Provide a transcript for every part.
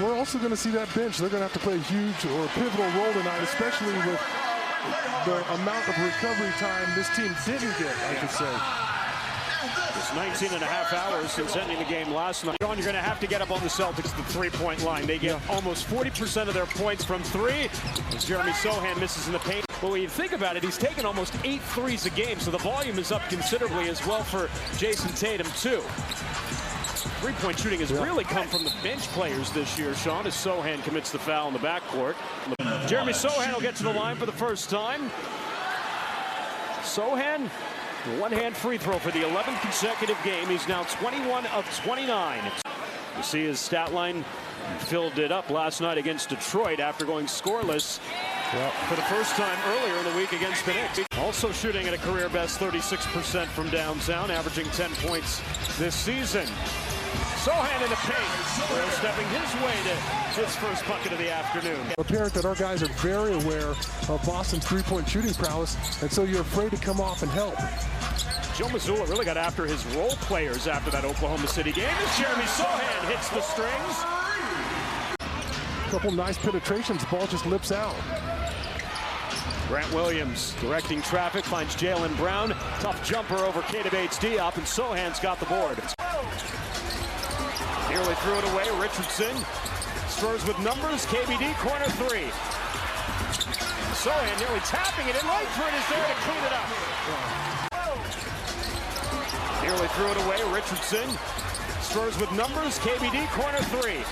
we're also going to see that bench. They're going to have to play a huge or pivotal role tonight, especially with the amount of recovery time this team didn't get, I could say. It's 19 and a half hours since ending the game last night. You're going to have to get up on the Celtics the three-point line. They get almost 40% of their points from three, as Jeremy Sochan misses in the paint. But when you think about it, he's taken almost 8 threes a game, so the volume is up considerably as well for Jason Tatum, too. Three-point shooting has really come from the bench players this year, Sean, as Sochan commits the foul in the backcourt. Jeremy Sochan will get to the line for the first time. Sochan, one-hand free throw for the 11th consecutive game. He's now 21 of 29. You see his stat line filled it up last night against Detroit after going scoreless for the first time earlier in the week against the Knicks. Also shooting at a career best 36% from downtown, averaging 10 points this season. Sochan in the paint, stepping his way to his first bucket of the afternoon. Apparent that our guys are very aware of Boston's three-point shooting prowess, and so you're afraid to come off and help. Joe Mazzulla really got after his role players after that Oklahoma City game as Jeremy Sochan hits the strings. A couple nice penetrations, the ball just lips out. Grant Williams directing traffic, finds Jaylen Brown. Tough jumper over Keita Bates-Diop, and Sochan's got the board. Nearly threw it away, Richardson. Spurs with numbers, KBD, corner three. Sochan nearly tapping it, and Langford is there to clean it up. Nearly threw it away, Richardson. Spurs with numbers, KBD, corner three.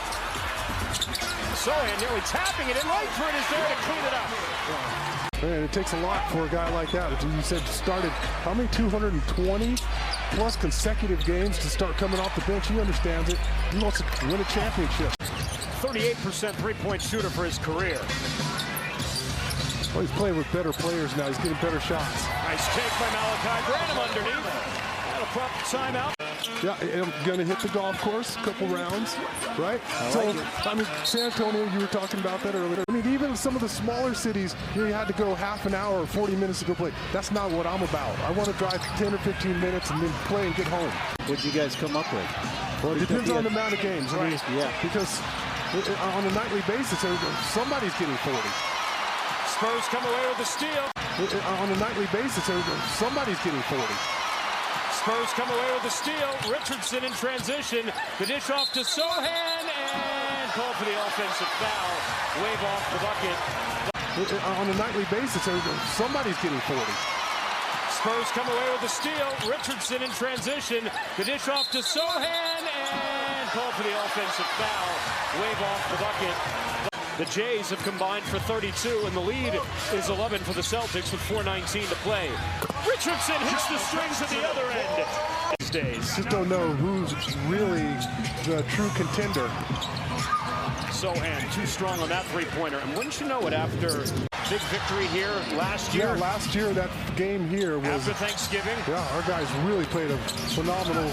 Sochan nearly tapping it, and Langford is there to clean it up. Man, it takes a lot for a guy like that. You said started, how many, 220 plus consecutive games to start coming off the bench. He understands it. He wants to win a championship. 38% three-point shooter for his career. Well, he's playing with better players now. He's getting better shots. Nice take by Malachi Branham underneath. And a proper timeout. Yeah, I'm going to hit the golf course, a couple rounds, right? I mean, San Antonio, you were talking about that earlier. I mean, even some of the smaller cities, you had to go half an hour or 40 minutes to go play. That's not what I'm about. I want to drive 10 or 15 minutes and then play and get home. What'd you guys come up with? Well, it depends on the amount of games. Right. I mean, because on a nightly basis, somebody's getting 40. Spurs come away with the steal. On a nightly basis, somebody's getting 40. Spurs come away with the steal. Richardson in transition. The dish off to Sochan and call for the offensive foul. Wave off the bucket. On a nightly basis, somebody's getting 40. Spurs come away with the steal. Richardson in transition. The dish off to Sochan and call for the offensive foul. Wave off the bucket. The Jays have combined for 32, and the lead is 11 for the Celtics with 4:19 to play. Richardson hits the strings at the other end. These days. Just don't know who's really the true contender. Sochan too strong on that three-pointer. And wouldn't you know it, after big victory here last year? Yeah, last year that game here was... After Thanksgiving? Yeah, our guys really played a phenomenal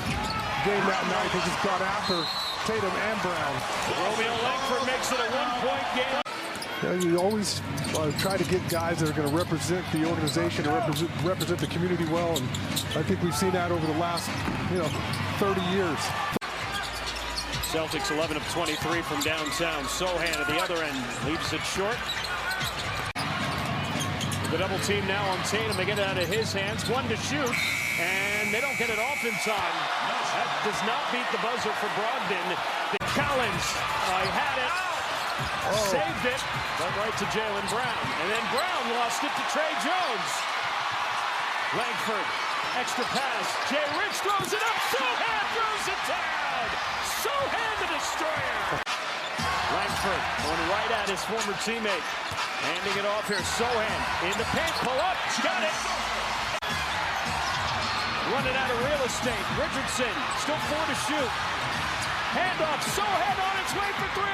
game that night. They just got after Tatum and Brown. Romeo Langford makes it a one-point game. Yeah, you always try to get guys that are going to represent the organization or represent the community well, and I think we've seen that over the last, 30 years. Celtics 11 of 23 from downtown. Sochan at the other end leaves it short. The double team now on Tatum. They get it out of his hands. One to shoot, and they don't get it off in time. That does not beat the buzzer for Brogdon. Collins, he had it, saved it, but right to Jaylen Brown. And then Brown lost it to Trey Jones. Langford, extra pass. Jay Rich throws it up. Sochan throws it down. Sochan the destroyer. Langford going right at his former teammate. Handing it off here. Sochan in the paint. Pull up. Got it. Running out of real estate. Richardson still 4 to shoot. Handoff. Sochan on its way for 3.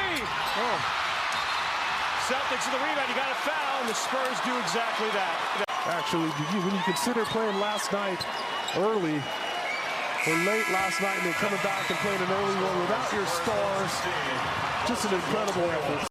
Celtics in the rebound. You got a foul, and the Spurs do exactly that. Actually, when you consider playing last night early or late last night and then coming back and playing an early one without your stars, just an incredible effort.